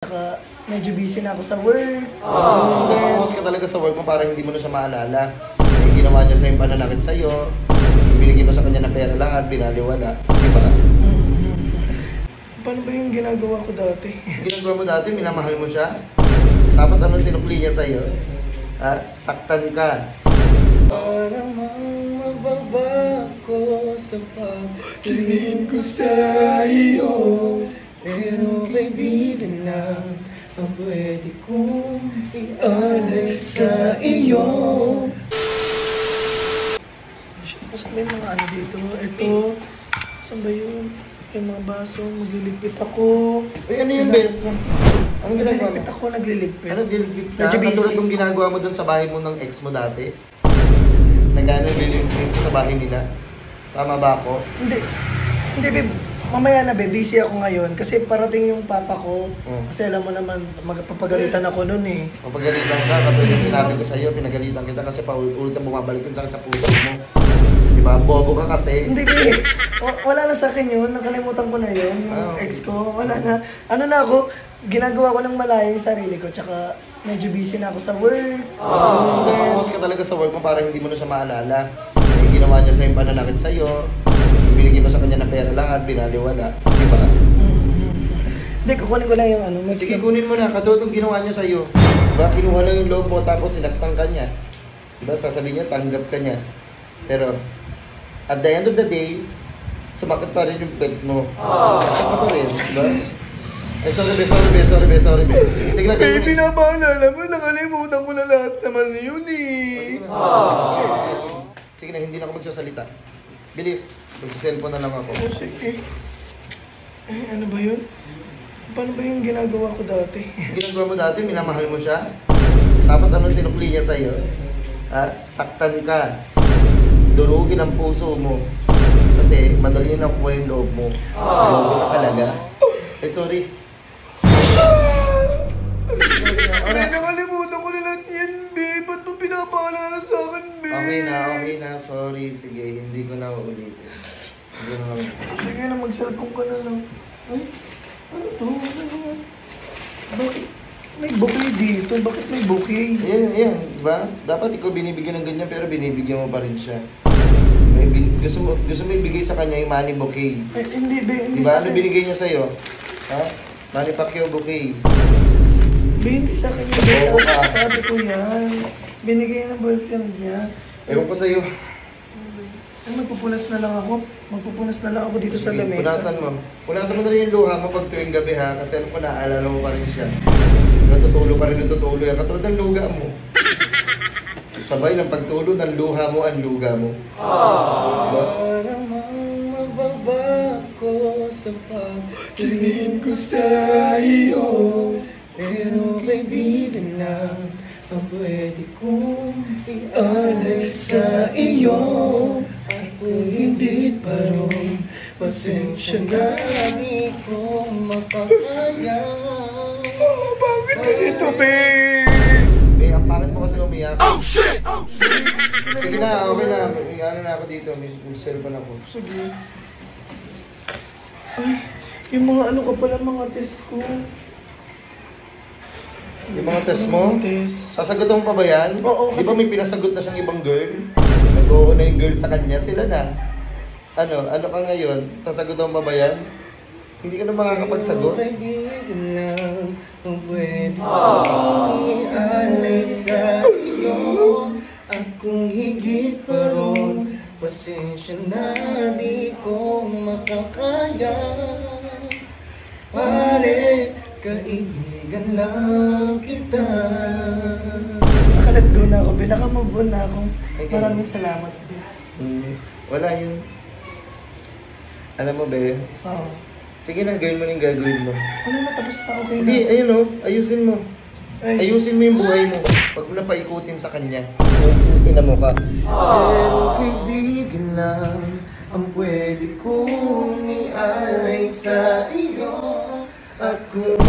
Saka medyo busy na ako sa work. Focus ka talaga sa work mo para hindi mo na siya maalala. Yung ginawa niya sa'yo yung pananakit sa'yo, binigay mo sa kanya ng pera lahat, binaliwala. Di ba? Paano ba yung ginagawa ko dati? Ginagawa mo dati, minamahal mo siya. Tapos anong sinukli niya sa'yo? Saktan ka. Parang magbabago sa pagtingin ko sa iyo, pero kaibigan lang ang pwede kong ialay sa iyo. Saan ba yung mga ano dito? Ito, saan ba yun? Yung mga baso, magliligpit ako. Uy, ano yun, Bes? Anong ginagawa mo? Nagliligpit ako, nagliligpit. Ano nililigpit ka? Medyo busy. Katulad yung ginagawa mo dun sa bahay mo ng ex mo dati? Nagano nililigpit sa bahay nila? Tama ba ako? Hindi, babe. Mamaya na, babe. Busy ako ngayon. Kasi parating yung papa ko. Kasi alam mo naman, magpapagalitan ako nun eh. Mapagalitan ka, kapag yung sinabi ko sa'yo, pinagalitan kita kasi paulit-ulit na bumabalik yung sakit sa puso mo. Diba? Bobo ka kasi. Hindi, babe. Wala na sa akin yun. Nakalimutan ko na yun. Yung ex ko. Wala na. Ano na ako, ginagawa ko ng malaya yung sarili ko. Tsaka medyo busy na ako sa work. Focus ka talaga sa work mo para hindi mo na siya maalala. Yung ginawa niya sa'yo yung pananakit sa'yo, binigay mo sa kanya ng pera lahat, binaliwala. Di ba? Hindi, kukunin ko lang yung ano. Sige, kunin mo na. Katulad yung ginawa niya sa'yo. Diba? Kinuha lang yung loob mo tapos sinaktan ka niya. Diba? Sasabihin niya, tanggap ka niya. Pero, at the end of the day, sumakit pa rin yung pet mo. Sumakit pa rin. Diba? Eh, sorry, be. Sige na, Babe, pinapaalala mo. Nakalimutan ko na lahat naman yun eh. Sige na, hindi na ako magsasalita. Bilis, magsiselfone na lang ako. Oh, sige. Ano ba yun? Paano ba yung ginagawa ko dati? Ginagawa mo dati, minamahal mo siya. Tapos anong sinukli niya sa'yo? Saktan ka. Durugin ang puso mo. Kasi madali na nakuha yung loob mo. Loob ka talaga. Eh, sorry. Ay, nakalimutan ko na lang yan, babe. Ba't mo pinapaalala sa akin, babe? Okay na. Sorry. Sige, hindi ko na uulitin. Hindi na lang. Sige na, mag-cellphone ka na lang. Ay, ano to? Bakit may bouquet dito? Bakit may bouquet? Ayan. Diba? Dapat ikaw binibigyan ng ganyan pero binibigyan mo pa rin siya. Gusto mo ibigay sa kanya yung money bouquet. Eh, hindi, babe. Hindi Diba? sa Ano akin. binigay niya sa'yo? Manny Pacquiao bouquet. Babe, hindi sa akin yung Oo ka. sabi ko yan. Binigay ng boyfriend niya. Ewan ko sa'yo. Ay, magpupunas na lang ako dito sa lamesa. Punasan mo na rin yung luha mo pag tuwing gabi ha. Kasi alam ko naaalala mo pa rin siya. Natutulo pa rin yan. Katulad ng luga mo. Sabay ng pagtulo ng luha mo ang luga mo. Parang magbabago sa pagtingin ko sa iyo, pero kaibigan lang ang pwede kong ialay sa iyo. Ako hindi pa rin, pasensya na, di ko makakaya. Bakit ganito, babe? Ang pangit mo kasi umiyak. Oh shit! Sige na, okay na. Ano na ako dito, may cellphone ako. Sige. Ay, yung mga ano ka pala, mga test ko. Yung mga test mo? Test. Sasagutin mo pa ba yan? Oo, Di ba may pinasagot na siyang ibang girl? Nag-oo na yung girl sa kanya, sila na. Ano ka ngayon? Sasagutin mo pa ba yan? Hindi ka na makakapagsagot. Kaibigan lang ang pwede kong ialay sa iyo. At kung higit pa ron, pasensya na, di ko makakaya. Pare, kaibigan lang kita. Nakalat go na ako, pinaka-move on na ako. Maraming salamat. Wala yun. Alam mo, be? Oo. Sige na, gawin mo na yung gagawin mo. Wala na, tapos na, okay na. Hindi, ayun o, ayusin mo. Ay, Ayusin mo yung buhay mo. Huwag mo na paikutin sa kanya. Paikutin na mo ka. Pero kaibigan lang ang pwede kong ialay sa iyo. At kung